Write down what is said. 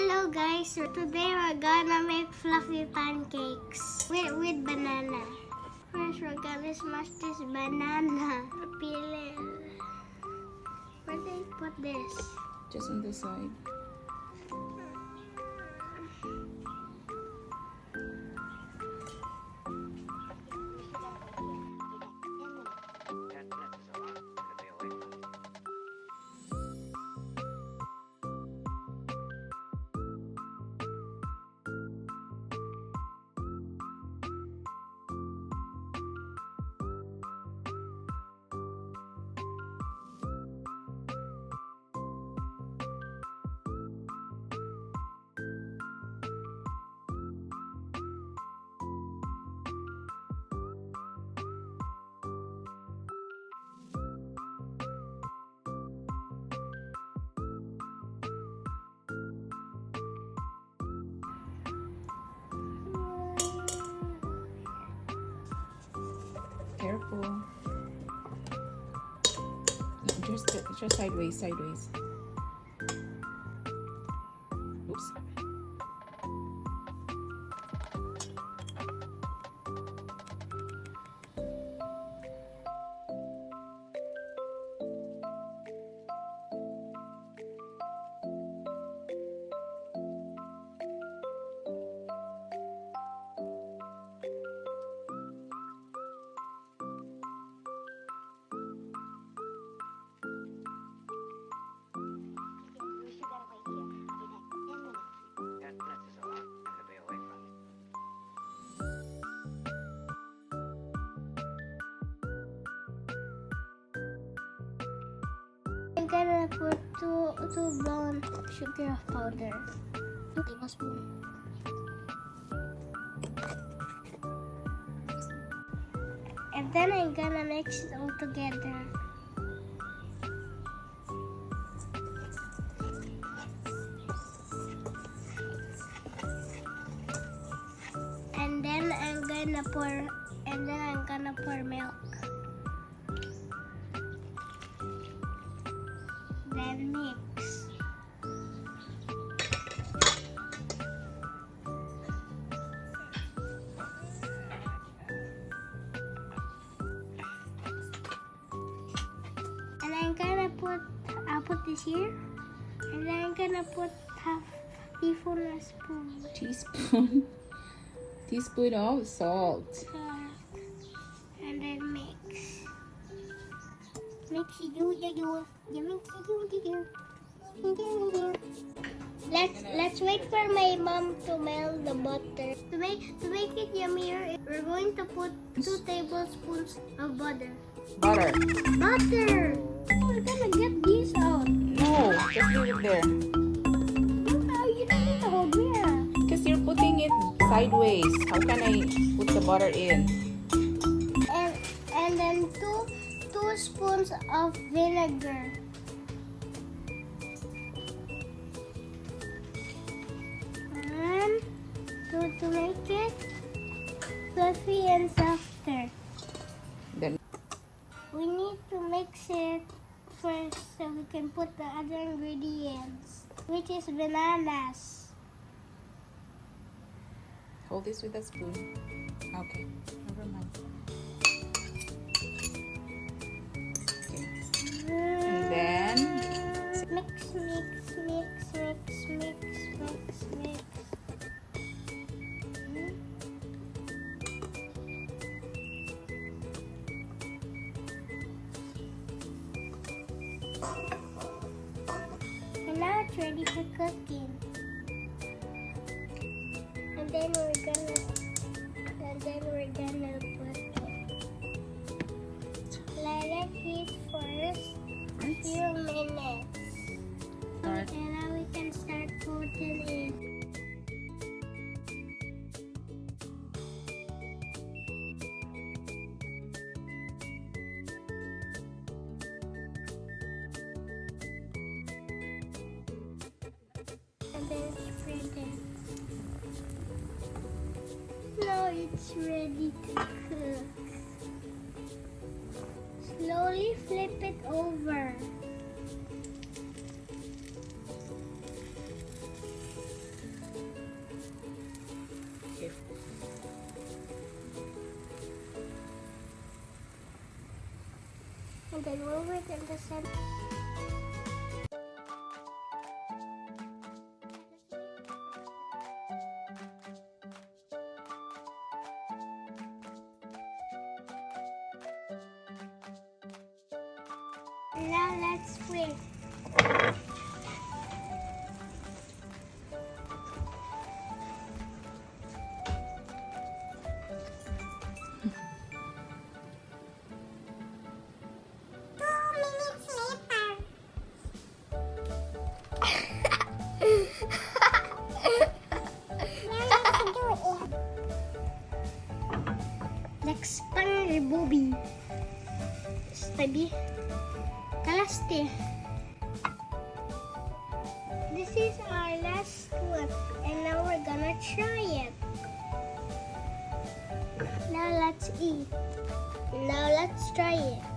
Hello guys, so today we're gonna make fluffy pancakes with banana. First we're gonna smash this banana. Peel it. Where do I put this? Just on the side. Careful. Just sideways. Oops. I'm gonna put two brown sugar powder. 2 tablespoons. And then I'm gonna mix it all together. And then I'm gonna pour milk. Then mix. And I'll put this here. And then I'm gonna put half teaspoon or spoon. Teaspoon of salt. And then mix. Let's wait for my mom to melt the butter. To make it yummier, we're going to put 2 tablespoons of butter. Butter. Butter! Oh, we're gonna get these out. No, just leave it there. No, you don't need to hold me. Because you're putting it sideways. How can I put the butter in? And then two spoons of vinegar. And to make it fluffy and softer. Then We need to mix it first so we can put the other ingredients, which is bananas. hold this with a spoon. Okay, never mind. Okay. And then Mix. And now it's ready for cooking. And then we're gonna put let it heat for a few minutes. start. And now we can start putting it. And then spread it. Now it's ready to cook. Slowly flip it over. then move it in the center. Now let's wait. Next pang Bobby. Tabi. Kalaste. This is our last one, and now we're gonna try it. Now let's eat. Now let's try it.